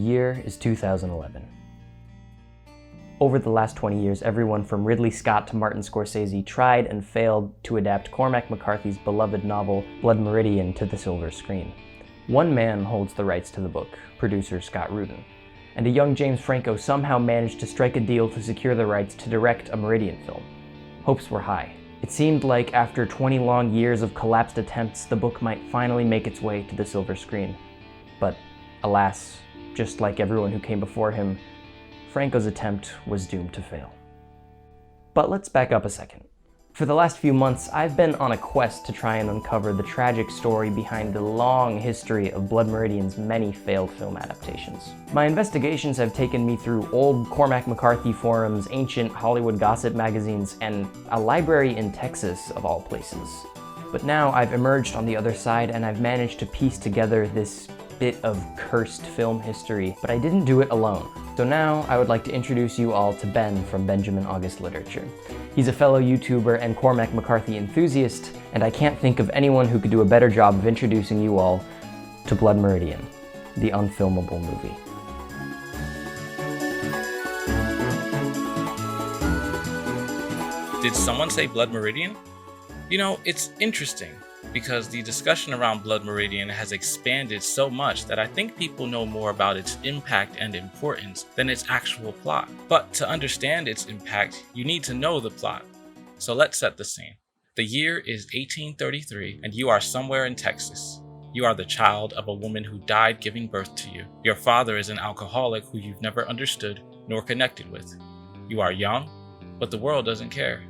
year is 2011. Over the last 20 years, everyone from Ridley Scott to Martin Scorsese tried and failed to adapt Cormac McCarthy's beloved novel, Blood Meridian, to the silver screen. One man holds the rights to the book, producer Scott Rudin, and a young James Franco somehow managed to strike a deal to secure the rights to direct a Meridian film. Hopes were high. It seemed like after 20 long years of collapsed attempts, the book might finally make its way to the silver screen. But alas, just like everyone who came before him, Franco's attempt was doomed to fail. But let's back up a second. For the last few months, I've been on a quest to try and uncover the tragic story behind the long history of Blood Meridian's many failed film adaptations. My investigations have taken me through old Cormac McCarthy forums, ancient Hollywood gossip magazines, and a library in Texas, of all places. But now I've emerged on the other side and I've managed to piece together this bit of cursed film history, but I didn't do it alone. So now I would like to introduce you all to Ben from Benjamin August Literature. He's a fellow YouTuber and Cormac McCarthy enthusiast, and I can't think of anyone who could do a better job of introducing you all to Blood Meridian, the unfilmable movie. Did someone say Blood Meridian? You know, it's interesting because the discussion around Blood Meridian has expanded so much that I think people know more about its impact and importance than its actual plot. But to understand its impact, you need to know the plot. So let's set the scene. The year is 1833 and you are somewhere in Texas. You are the child of a woman who died giving birth to you. Your father is an alcoholic who you've never understood nor connected with. You are young, but the world doesn't care.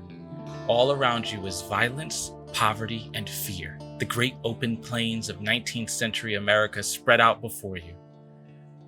All around you is violence, poverty, and fear. The great open plains of 19th century America spread out before you.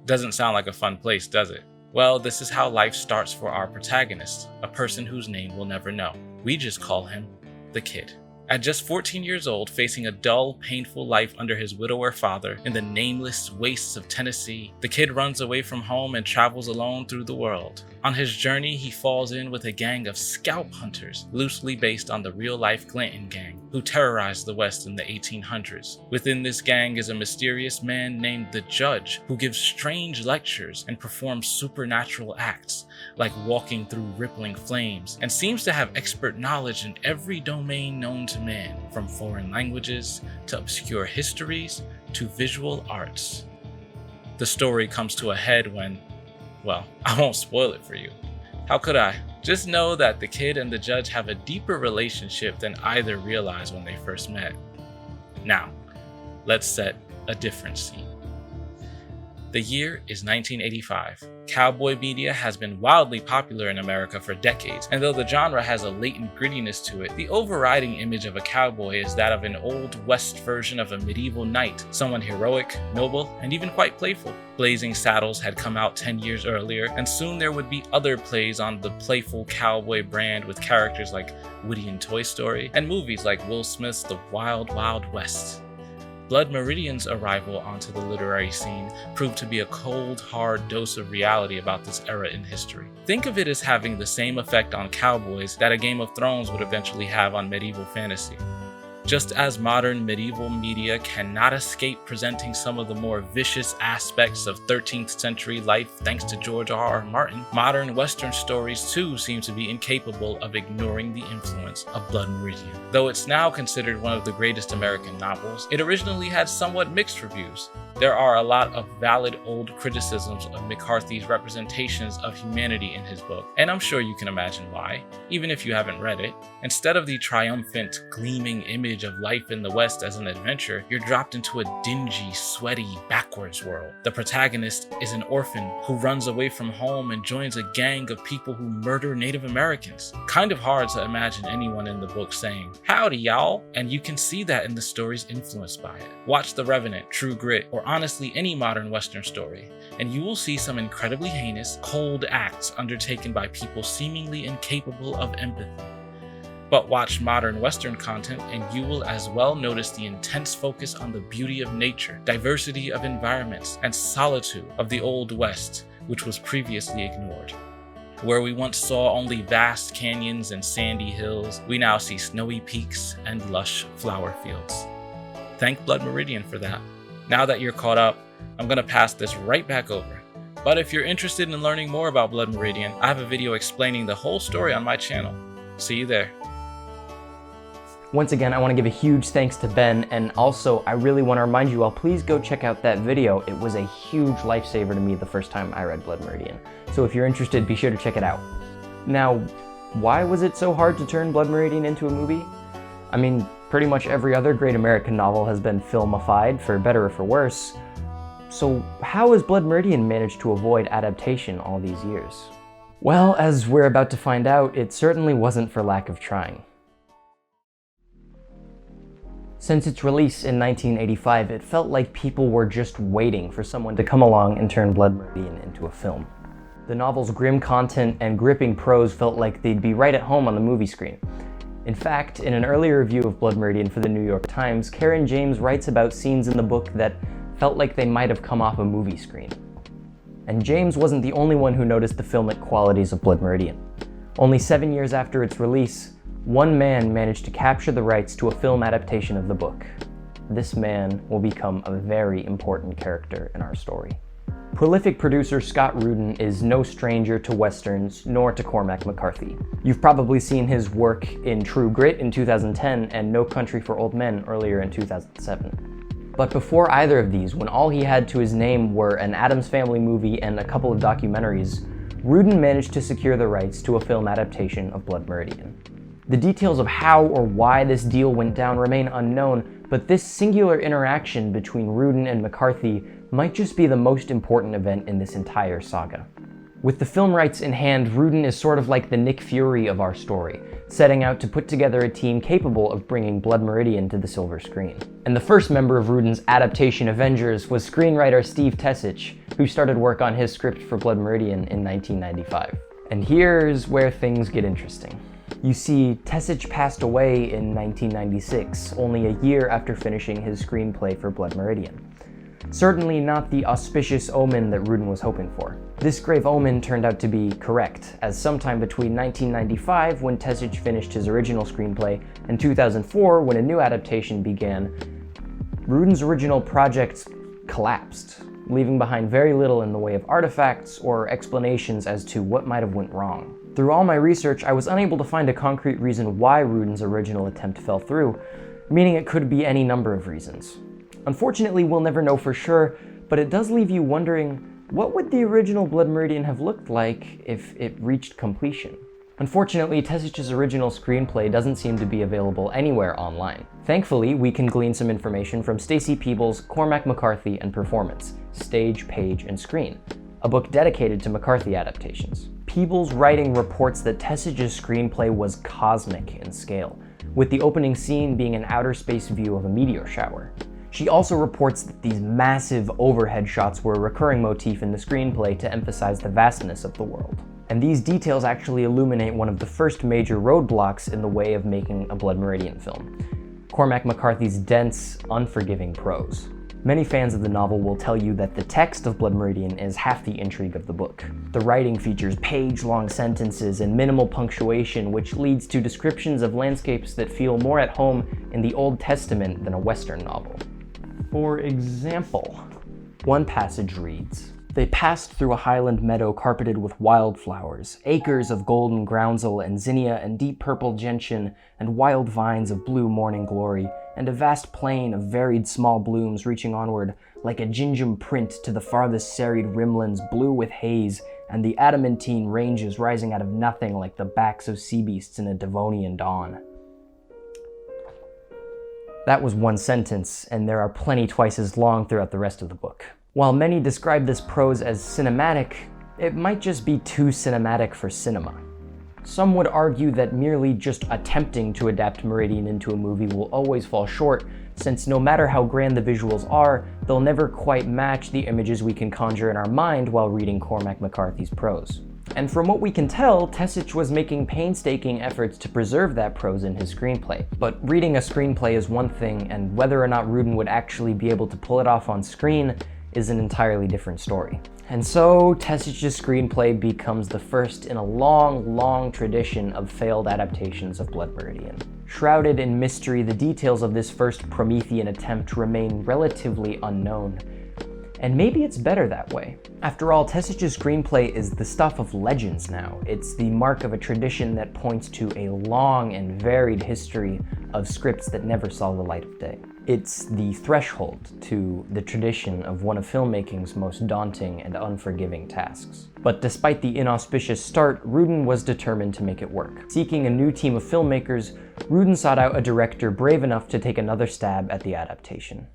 Doesn't sound like a fun place, does it? Well, this is how life starts for our protagonist, a person whose name we'll never know. We just call him the Kid. At just 14 years old, facing a dull, painful life under his widower father in the nameless wastes of Tennessee, the Kid runs away from home and travels alone through the world. On his journey, he falls in with a gang of scalp hunters, loosely based on the real-life Glanton gang, who terrorized the West in the 1800s. Within this gang is a mysterious man named the Judge, who gives strange lectures and performs supernatural acts, like walking through rippling flames, and seems to have expert knowledge in every domain known to man, from foreign languages, to obscure histories, to visual arts. The story comes to a head when, well, I won't spoil it for you. How could I? Just know that the Kid and the Judge have a deeper relationship than either realized when they first met. Now, let's set a different scene. The year is 1985. Cowboy media has been wildly popular in America for decades, and though the genre has a latent grittiness to it, the overriding image of a cowboy is that of an old West version of a medieval knight, someone heroic, noble, and even quite playful. Blazing Saddles had come out 10 years earlier, and soon there would be other plays on the playful cowboy brand with characters like Woody in Toy Story, and movies like Will Smith's The Wild Wild West. Blood Meridian's arrival onto the literary scene proved to be a cold, hard dose of reality about this era in history. Think of it as having the same effect on cowboys that a Game of Thrones would eventually have on medieval fantasy. Just as modern medieval media cannot escape presenting some of the more vicious aspects of 13th century life thanks to George R.R. Martin, modern Western stories too seem to be incapable of ignoring the influence of Blood Meridian. Though it's now considered one of the greatest American novels, it originally had somewhat mixed reviews. There are a lot of valid old criticisms of McCarthy's representations of humanity in his book, and I'm sure you can imagine why, even if you haven't read it. Instead of the triumphant, gleaming image of life in the West as an adventure, you're dropped into a dingy, sweaty, backwards world. The protagonist is an orphan who runs away from home and joins a gang of people who murder Native Americans. Kind of hard to imagine anyone in the book saying, "Howdy, y'all," and you can see that in the stories influenced by it. Watch The Revenant, True Grit, or honestly any modern Western story, and you will see some incredibly heinous, cold acts undertaken by people seemingly incapable of empathy. But watch modern Western content and you will as well notice the intense focus on the beauty of nature, diversity of environments, and solitude of the Old West, which was previously ignored. Where we once saw only vast canyons and sandy hills, we now see snowy peaks and lush flower fields. Thank Blood Meridian for that. Now that you're caught up, I'm going to pass this right back over But if you're interested in learning more about Blood Meridian, I have a video explaining the whole story on my channel. See you there. Once again, I want to give a huge thanks to Ben, and also I really want to remind you all, please go check out that video. It was a huge lifesaver to me the first time I read Blood Meridian. So if you're interested, be sure to check it out. Now, why was it so hard to turn Blood Meridian into a movie? I mean, pretty much every other great American novel has been filmified, for better or for worse. So how has Blood Meridian managed to avoid adaptation all these years? Well, as we're about to find out, it certainly wasn't for lack of trying. Since its release in 1985, it felt like people were just waiting for someone to come along and turn Blood Meridian into a film. The novel's grim content and gripping prose felt like they'd be right at home on the movie screen. In fact, in an earlier review of Blood Meridian for the New York Times, Karen James writes about scenes in the book that felt like they might have come off a movie screen. And James wasn't the only one who noticed the filmic qualities of Blood Meridian. Only 7 years after its release, one man managed to capture the rights to a film adaptation of the book. This man will become a very important character in our story. Prolific producer Scott Rudin is no stranger to westerns, nor to Cormac McCarthy. You've probably seen his work in True Grit in 2010 and No Country for Old Men earlier in 2007. But before either of these, when all he had to his name were an Addams Family movie and a couple of documentaries, Rudin managed to secure the rights to a film adaptation of Blood Meridian. The details of how or why this deal went down remain unknown, but this singular interaction between Rudin and McCarthy might just be the most important event in this entire saga. With the film rights in hand, Rudin is sort of like the Nick Fury of our story, setting out to put together a team capable of bringing Blood Meridian to the silver screen. And the first member of Rudin's adaptation Avengers was screenwriter Steve Tesich, who started work on his script for Blood Meridian in 1995. And here's where things get interesting. You see, Tesich passed away in 1996, only a year after finishing his screenplay for Blood Meridian. Certainly not the auspicious omen that Rudin was hoping for. This grave omen turned out to be correct, as sometime between 1995, when Tesich finished his original screenplay, and 2004, when a new adaptation began, Rudin's original project collapsed, leaving behind very little in the way of artifacts or explanations as to what might have went wrong. Through all my research, I was unable to find a concrete reason why Rudin's original attempt fell through, meaning it could be any number of reasons. Unfortunately, we'll never know for sure, but it does leave you wondering, what would the original Blood Meridian have looked like if it reached completion? Unfortunately, Tesich's original screenplay doesn't seem to be available anywhere online. Thankfully, we can glean some information from Stacy Peebles' Cormac McCarthy and Performance, Stage, Page, and Screen, a book dedicated to McCarthy adaptations. Peebles' writing reports that Tesich's screenplay was cosmic in scale, with the opening scene being an outer space view of a meteor shower. She also reports that these massive overhead shots were a recurring motif in the screenplay to emphasize the vastness of the world. And these details actually illuminate one of the first major roadblocks in the way of making a Blood Meridian film: Cormac McCarthy's dense, unforgiving prose. Many fans of the novel will tell you that the text of Blood Meridian is half the intrigue of the book. The writing features page-long sentences and minimal punctuation, which leads to descriptions of landscapes that feel more at home in the Old Testament than a Western novel. For example, one passage reads, "They passed through a highland meadow carpeted with wildflowers, acres of golden groundsel and zinnia and deep purple gentian and wild vines of blue morning glory, and a vast plain of varied small blooms reaching onward like a gingham print to the farthest serried rimlands blue with haze, and the adamantine ranges rising out of nothing like the backs of sea beasts in a Devonian dawn." That was one sentence, and there are plenty twice as long throughout the rest of the book. While many describe this prose as cinematic, it might just be too cinematic for cinema. Some would argue that merely just attempting to adapt Meridian into a movie will always fall short, since no matter how grand the visuals are, they'll never quite match the images we can conjure in our mind while reading Cormac McCarthy's prose. And from what we can tell, Tesich was making painstaking efforts to preserve that prose in his screenplay. But reading a screenplay is one thing, and whether or not Rudin would actually be able to pull it off on screen is an entirely different story. And so, Tesich's screenplay becomes the first in a long, long tradition of failed adaptations of Blood Meridian. Shrouded in mystery, the details of this first Promethean attempt remain relatively unknown. And maybe it's better that way. After all, Tessich's screenplay is the stuff of legends now. It's the mark of a tradition that points to a long and varied history of scripts that never saw the light of day. It's the threshold to the tradition of one of filmmaking's most daunting and unforgiving tasks. But despite the inauspicious start, Rudin was determined to make it work. Seeking a new team of filmmakers, Rudin sought out a director brave enough to take another stab at the adaptation.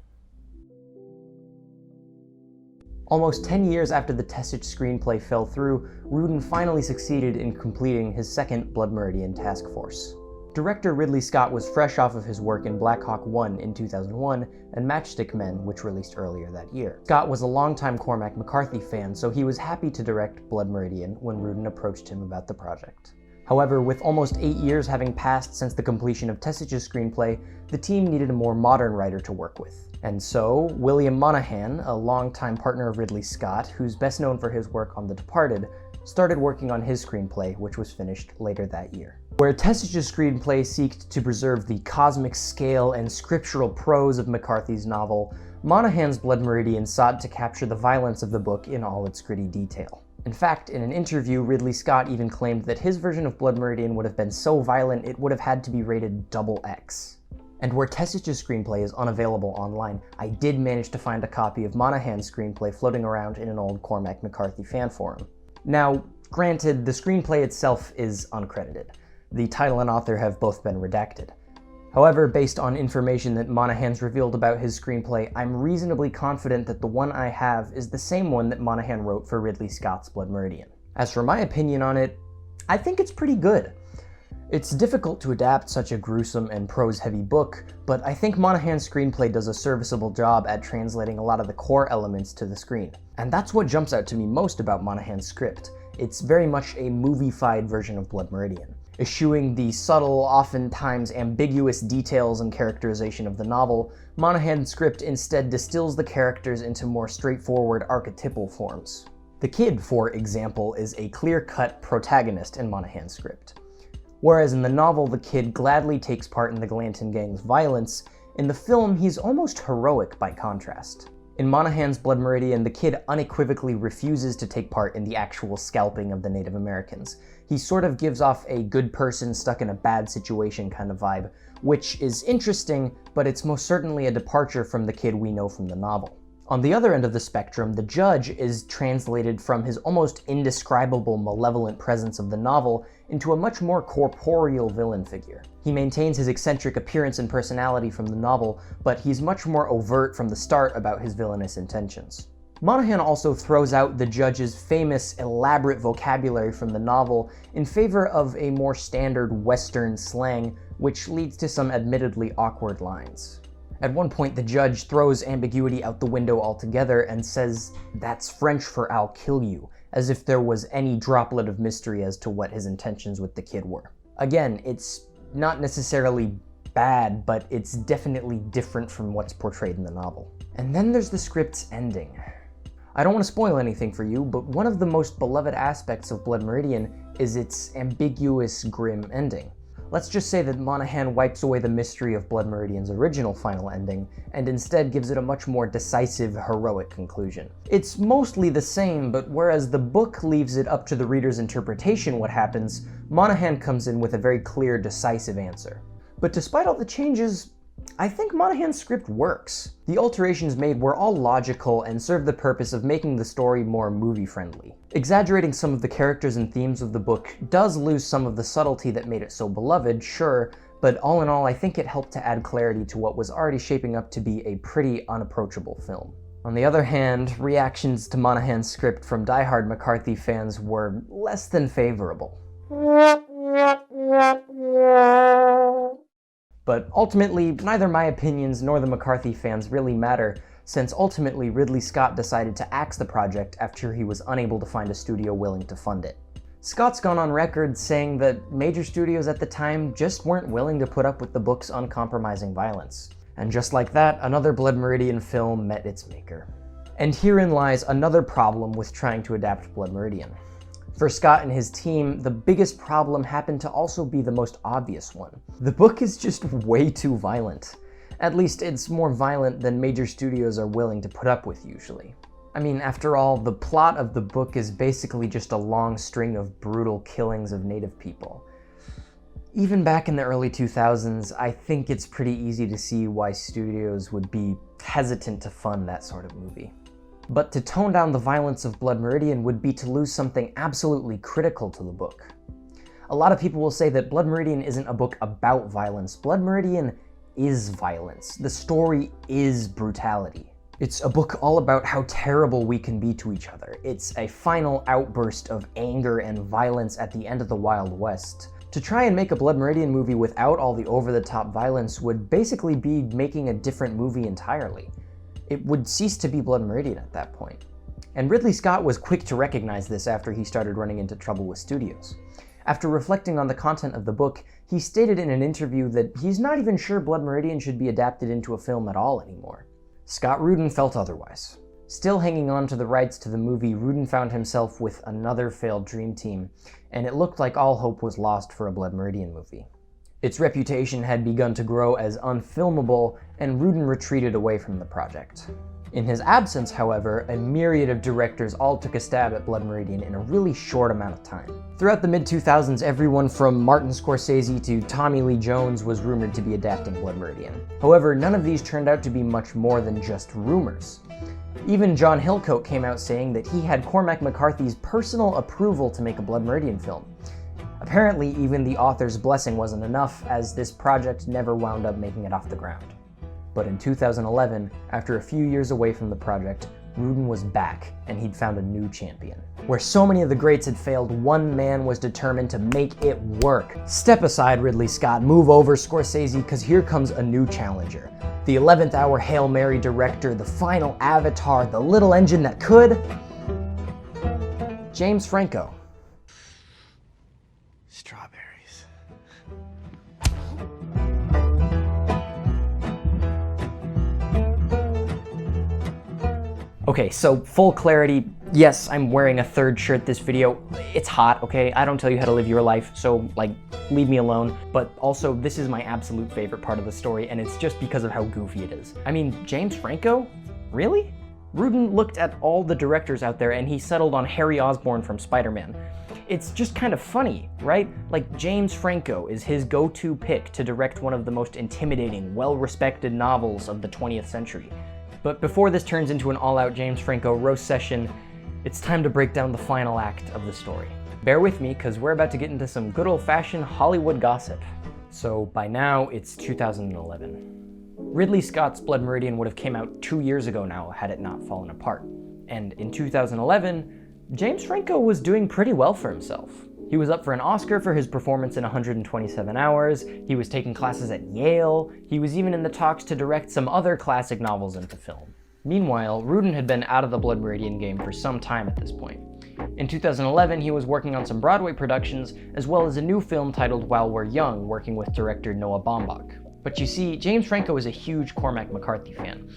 Almost 10 years after the Tessich screenplay fell through, Rudin finally succeeded in completing his second Blood Meridian task force. Director Ridley Scott was fresh off of his work in Black Hawk 1 in 2001 and Matchstick Men, which released earlier that year. Scott was a longtime Cormac McCarthy fan, so he was happy to direct Blood Meridian when Rudin approached him about the project. However, with almost 8 years having passed since the completion of Tessich's screenplay, the team needed a more modern writer to work with. And so, William Monahan, a longtime partner of Ridley Scott, who's best known for his work on The Departed, started working on his screenplay, which was finished later that year. Where Tessich's screenplay seeked to preserve the cosmic scale and scriptural prose of McCarthy's novel, Monahan's Blood Meridian sought to capture the violence of the book in all its gritty detail. In fact, in an interview, Ridley Scott even claimed that his version of Blood Meridian would have been so violent it would have had to be rated XX. And where Tessich's screenplay is unavailable online, I did manage to find a copy of Monahan's screenplay floating around in an old Cormac McCarthy fan forum. Now, granted, the screenplay itself is uncredited. The title and author have both been redacted. However, based on information that Monahan's revealed about his screenplay, I'm reasonably confident that the one I have is the same one that Monahan wrote for Ridley Scott's Blood Meridian. As for my opinion on it, I think it's pretty good. It's difficult to adapt such a gruesome and prose-heavy book, but I think Monahan's screenplay does a serviceable job at translating a lot of the core elements to the screen. And that's what jumps out to me most about Monahan's script. It's very much a movie-fied version of Blood Meridian, eschewing the subtle, oftentimes ambiguous details and characterization of the novel. Monahan's script instead distills the characters into more straightforward archetypal forms. The kid, for example, is a clear-cut protagonist in Monahan's script. Whereas in the novel, the kid gladly takes part in the Glanton Gang's violence, in the film, he's almost heroic by contrast. In Monahan's Blood Meridian, the kid unequivocally refuses to take part in the actual scalping of the Native Americans. He sort of gives off a good person stuck in a bad situation kind of vibe, which is interesting, but it's most certainly a departure from the kid we know from the novel. On the other end of the spectrum, the judge is translated from his almost indescribable malevolent presence of the novel into a much more corporeal villain figure. He maintains his eccentric appearance and personality from the novel, but he's much more overt from the start about his villainous intentions. Monahan also throws out the judge's famous, elaborate vocabulary from the novel in favor of a more standard Western slang, which leads to some admittedly awkward lines. At one point, the judge throws ambiguity out the window altogether and says, "That's French for I'll kill you," as if there was any droplet of mystery as to what his intentions with the kid were. Again, it's not necessarily bad, but it's definitely different from what's portrayed in the novel. And then there's the script's ending. I don't want to spoil anything for you, but one of the most beloved aspects of Blood Meridian is its ambiguous, grim ending. Let's just say that Monahan wipes away the mystery of Blood Meridian's original final ending, and instead gives it a much more decisive, heroic conclusion. It's mostly the same, but whereas the book leaves it up to the reader's interpretation what happens, Monahan comes in with a very clear, decisive answer. But despite all the changes, I think Monahan's script works. The alterations made were all logical and served the purpose of making the story more movie-friendly. Exaggerating some of the characters and themes of the book does lose some of the subtlety that made it so beloved, sure, but all in all, I think it helped to add clarity to what was already shaping up to be a pretty unapproachable film. On the other hand, reactions to Monahan's script from diehard McCarthy fans were less than favorable. But ultimately, neither my opinions nor the McCarthy fans really matter, since ultimately Ridley Scott decided to axe the project after he was unable to find a studio willing to fund it. Scott's gone on record saying that major studios at the time just weren't willing to put up with the book's uncompromising violence. And just like that, another Blood Meridian film met its maker. And herein lies another problem with trying to adapt Blood Meridian. For Scott and his team, the biggest problem happened to also be the most obvious one. The book is just way too violent. At least it's more violent than major studios are willing to put up with usually. I mean, after all, the plot of the book is basically just a long string of brutal killings of native people. Even back in the early 2000s, I think it's pretty easy to see why studios would be hesitant to fund that sort of movie. But to tone down the violence of Blood Meridian would be to lose something absolutely critical to the book. A lot of people will say that Blood Meridian isn't a book about violence. Blood Meridian is violence. The story is brutality. It's a book all about how terrible we can be to each other. It's a final outburst of anger and violence at the end of the Wild West. To try and make a Blood Meridian movie without all the over-the-top violence would basically be making a different movie entirely. It would cease to be Blood Meridian at that point. And Ridley Scott was quick to recognize this after he started running into trouble with studios. After reflecting on the content of the book, he stated in an interview that he's not even sure Blood Meridian should be adapted into a film at all anymore. Scott Rudin felt otherwise. Still hanging on to the rights to the movie, Rudin found himself with another failed dream team, and it looked like all hope was lost for a Blood Meridian movie. Its reputation had begun to grow as unfilmable, and Rudin retreated away from the project. In his absence, however, a myriad of directors all took a stab at Blood Meridian in a really short amount of time. Throughout the mid-2000s, everyone from Martin Scorsese to Tommy Lee Jones was rumored to be adapting Blood Meridian. However, none of these turned out to be much more than just rumors. Even John Hillcoat came out saying that he had Cormac McCarthy's personal approval to make a Blood Meridian film. Apparently, even the author's blessing wasn't enough, as this project never wound up making it off the ground. But in 2011, after a few years away from the project, Rudin was back, and he'd found a new champion. Where so many of the greats had failed, one man was determined to make it work. Step aside, Ridley Scott, move over, Scorsese, because here comes a new challenger. The 11th hour Hail Mary director, the final avatar, the little engine that could... James Franco. Strawberries. Okay, so full clarity, yes, I'm wearing a third shirt this video. It's hot, okay? I don't tell you how to live your life, so, leave me alone. But also, this is my absolute favorite part of the story, and it's just because of how goofy it is. I mean, James Franco? Really? Rudin looked at all the directors out there, and he settled on Harry Osborn from Spider-Man. It's just kind of funny, right? Like, James Franco is his go-to pick to direct one of the most intimidating, well-respected novels of the 20th century. But before this turns into an all-out James Franco roast session, it's time to break down the final act of the story. Bear with me, because we're about to get into some good old-fashioned Hollywood gossip. So by now, it's 2011. Ridley Scott's Blood Meridian would have came out 2 years ago now had it not fallen apart. And in 2011, James Franco was doing pretty well for himself. He was up for an Oscar for his performance in 127 Hours, he was taking classes at Yale, he was even in the talks to direct some other classic novels into film. Meanwhile, Rudin had been out of the Blood Meridian game for some time at this point. In 2011, he was working on some Broadway productions, as well as a new film titled While We're Young, working with director Noah Baumbach. But you see, James Franco is a huge Cormac McCarthy fan.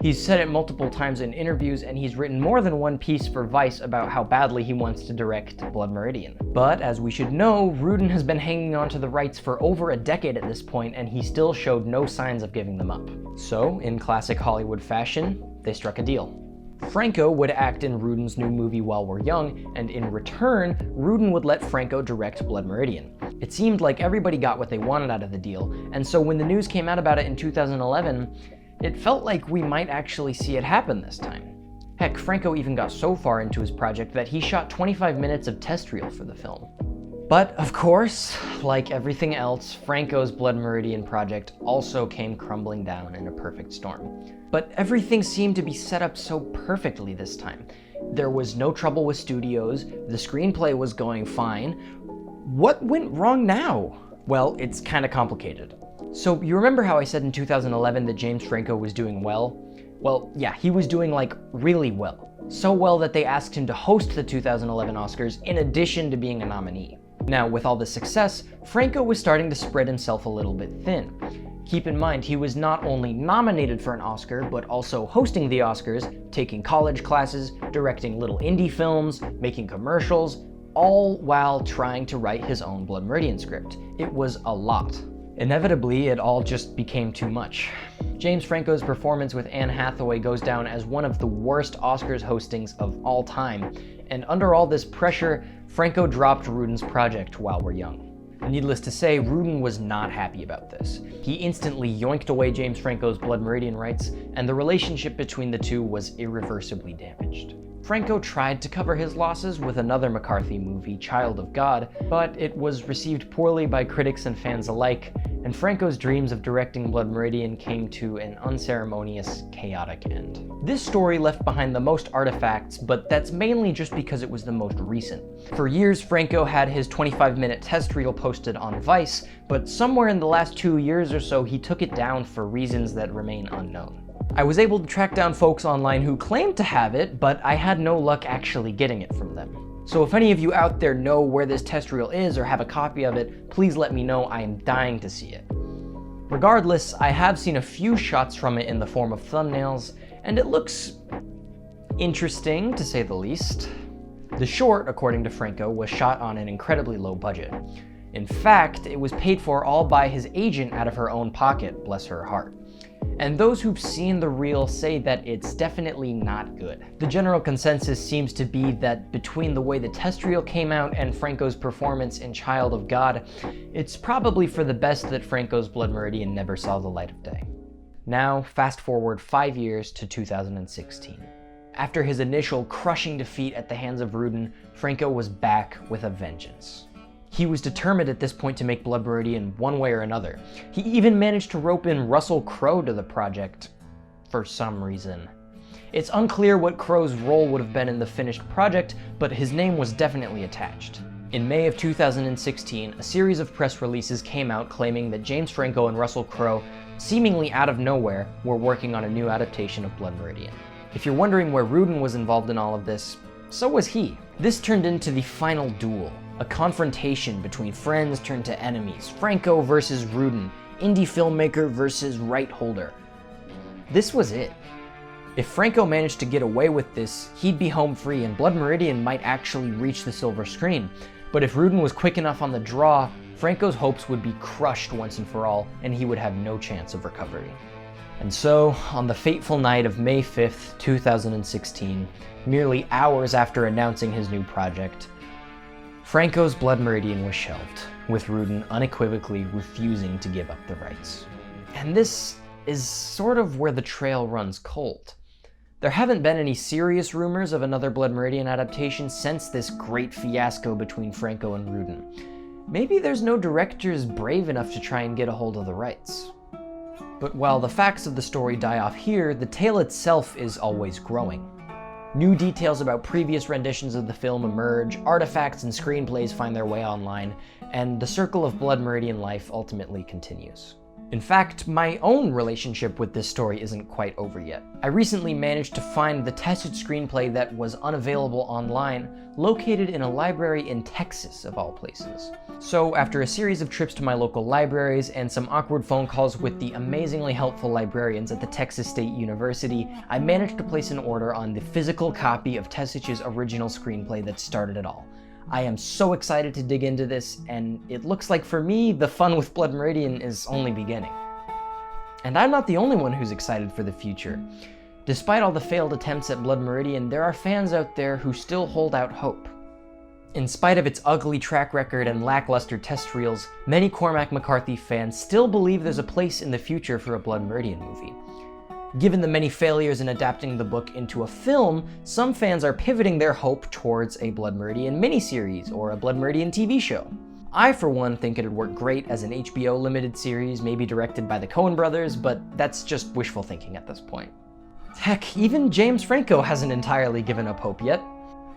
He's said it multiple times in interviews, and he's written more than one piece for Vice about how badly he wants to direct Blood Meridian. But as we should know, Rudin has been hanging on to the rights for over a decade at this point, and he still showed no signs of giving them up. So, in classic Hollywood fashion, they struck a deal. Franco would act in Rudin's new movie While We're Young, and in return, Rudin would let Franco direct Blood Meridian. It seemed like everybody got what they wanted out of the deal, and so when the news came out about it in 2011, it felt like we might actually see it happen this time. Heck, Franco even got so far into his project that he shot 25 minutes of test reel for the film. But of course, like everything else, Franco's Blood Meridian project also came crumbling down in a perfect storm. But everything seemed to be set up so perfectly this time. There was no trouble with studios, the screenplay was going fine. What went wrong now? Well, it's kinda complicated. So you remember how I said in 2011 that James Franco was doing well? Well, yeah, he was doing really well. So well that they asked him to host the 2011 Oscars in addition to being a nominee. Now, with all the success, Franco was starting to spread himself a little bit thin. Keep in mind, he was not only nominated for an Oscar, but also hosting the Oscars, taking college classes, directing little indie films, making commercials, all while trying to write his own Blood Meridian script. It was a lot. Inevitably, it all just became too much. James Franco's performance with Anne Hathaway goes down as one of the worst Oscars hostings of all time, and under all this pressure, Franco dropped Rudin's project while we're young. Needless to say, Rudin was not happy about this. He instantly yoinked away James Franco's Blood Meridian rights, and the relationship between the two was irreversibly damaged. Franco tried to cover his losses with another McCarthy movie, Child of God, but it was received poorly by critics and fans alike, and Franco's dreams of directing Blood Meridian came to an unceremonious, chaotic end. This story left behind the most artifacts, but that's mainly just because it was the most recent. For years, Franco had his 25-minute test reel posted on Vice, but somewhere in the last 2 years or so, he took it down for reasons that remain unknown. I was able to track down folks online who claimed to have it, but I had no luck actually getting it from them. So if any of you out there know where this test reel is or have a copy of it, please let me know. I am dying to see it. Regardless, I have seen a few shots from it in the form of thumbnails, and it looks interesting, to say the least. The short, according to Franco, was shot on an incredibly low budget. In fact, it was paid for all by his agent out of her own pocket, bless her heart. And those who've seen the reel say that it's definitely not good. The general consensus seems to be that between the way the test reel came out and Franco's performance in Child of God, it's probably for the best that Franco's Blood Meridian never saw the light of day. Now, fast forward 5 years to 2016. After his initial crushing defeat at the hands of Rudin, Franco was back with a vengeance. He was determined at this point to make Blood Meridian one way or another. He even managed to rope in Russell Crowe to the project, for some reason. It's unclear what Crowe's role would have been in the finished project, but his name was definitely attached. In May of 2016, a series of press releases came out claiming that James Franco and Russell Crowe, seemingly out of nowhere, were working on a new adaptation of Blood Meridian. If you're wondering where Rudin was involved in all of this, so was he. This turned into the final duel. A confrontation between friends turned to enemies. Franco versus Rudin. Indie filmmaker versus right holder. This was it. If Franco managed to get away with this, he'd be home free and Blood Meridian might actually reach the silver screen. But if Rudin was quick enough on the draw, Franco's hopes would be crushed once and for all, and he would have no chance of recovery. And so, on the fateful night of May 5th, 2016, merely hours after announcing his new project, Franco's Blood Meridian was shelved, with Rudin unequivocally refusing to give up the rights. And this is sort of where the trail runs cold. There haven't been any serious rumors of another Blood Meridian adaptation since this great fiasco between Franco and Rudin. Maybe there's no directors brave enough to try and get a hold of the rights. But while the facts of the story die off here, the tale itself is always growing. New details about previous renditions of the film emerge, artifacts and screenplays find their way online, and the circle of Blood Meridian life ultimately continues. In fact, my own relationship with this story isn't quite over yet. I recently managed to find the tested screenplay that was unavailable online, located in a library in Texas, of all places. So after a series of trips to my local libraries and some awkward phone calls with the amazingly helpful librarians at the Texas State University, I managed to place an order on the physical copy of Tessich's original screenplay that started it all. I am so excited to dig into this, and it looks like for me, the fun with Blood Meridian is only beginning. And I'm not the only one who's excited for the future. Despite all the failed attempts at Blood Meridian, there are fans out there who still hold out hope. In spite of its ugly track record and lackluster test reels, many Cormac McCarthy fans still believe there's a place in the future for a Blood Meridian movie. Given the many failures in adapting the book into a film, some fans are pivoting their hope towards a Blood Meridian miniseries or a Blood Meridian TV show. I, for one, think it'd work great as an HBO limited series, maybe directed by the Coen brothers, but that's just wishful thinking at this point. Heck, even James Franco hasn't entirely given up hope yet.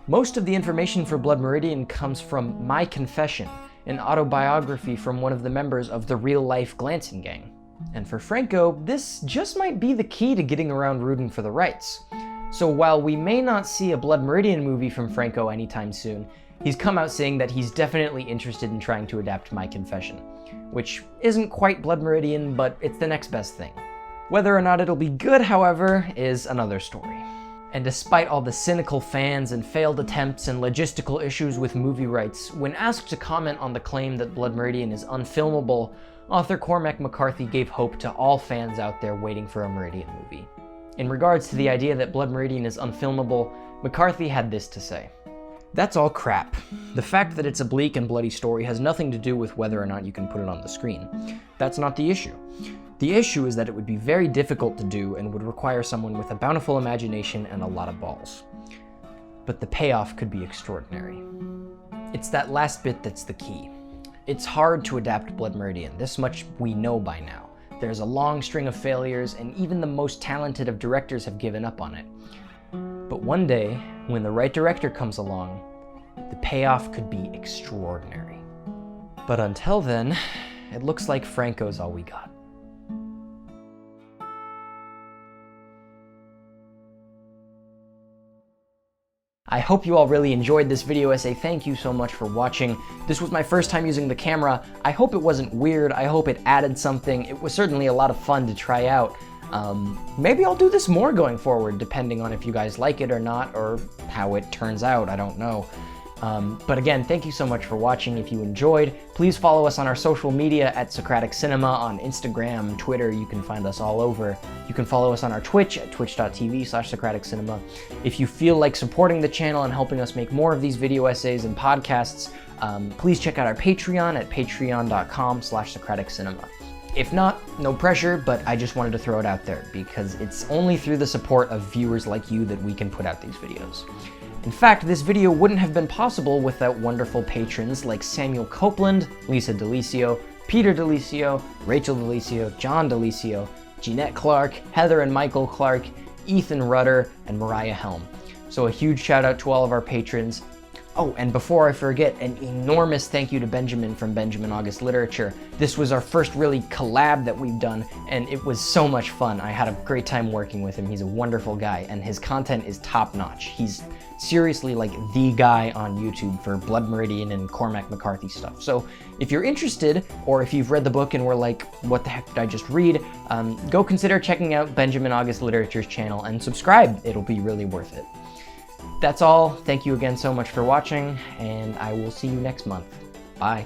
Most of the information for Blood Meridian comes from My Confession, an autobiography from one of the members of the real-life Glancing Gang. And for Franco, this just might be the key to getting around Rudin for the rights. So while we may not see a Blood Meridian movie from Franco anytime soon, he's come out saying that he's definitely interested in trying to adapt My Confession, which isn't quite Blood Meridian, but it's the next best thing. Whether or not it'll be good, however, is another story. And despite all the cynical fans and failed attempts and logistical issues with movie rights, when asked to comment on the claim that Blood Meridian is unfilmable, author Cormac McCarthy gave hope to all fans out there waiting for a Meridian movie. In regards to the idea that Blood Meridian is unfilmable, McCarthy had this to say. "That's all crap. The fact that it's a bleak and bloody story has nothing to do with whether or not you can put it on the screen. That's not the issue. The issue is that it would be very difficult to do and would require someone with a bountiful imagination and a lot of balls. But the payoff could be extraordinary." It's that last bit that's the key. It's hard to adapt Blood Meridian, this much we know by now. There's a long string of failures, and even the most talented of directors have given up on it. But one day, when the right director comes along, the payoff could be extraordinary. But until then, it looks like Franco's all we got. I hope you all really enjoyed this video essay. Thank you so much for watching. This was my first time using the camera. I hope it wasn't weird. I hope it added something. It was certainly a lot of fun to try out. Maybe I'll do this more going forward, depending on if you guys like it or not, or how it turns out. I don't know. But again, thank you so much for watching. If you enjoyed, please follow us on our social media at Socratic Cinema on Instagram, Twitter. You can find us all over. You can follow us on our Twitch at twitch.tv/Socratic Cinema. If you feel like supporting the channel and helping us make more of these video essays and podcasts, please check out our Patreon at patreon.com/Socratic Cinema. If not, no pressure, but I just wanted to throw it out there because it's only through the support of viewers like you that we can put out these videos. In fact, this video wouldn't have been possible without wonderful patrons like Samuel Copeland, Lisa DeLisio, Peter DeLisio, Rachel DeLisio, John DeLisio, Jeanette Clark, Heather and Michael Clark, Ethan Rudder, and Mariah Helm. So a huge shout out to all of our patrons. Oh, and before I forget, an enormous thank you to Benjamin from Benjamin August Literature. This was our first really collab that we've done, and it was so much fun. I had a great time working with him. He's a wonderful guy, and his content is top-notch. He's seriously like the guy on YouTube for Blood Meridian and Cormac McCarthy stuff. So if you're interested, or if you've read the book and were like, what the heck did I just read? Go consider checking out Benjamin August Literature's channel and subscribe. It'll be really worth it. That's all. Thank you again so much for watching, and I will see you next month. Bye.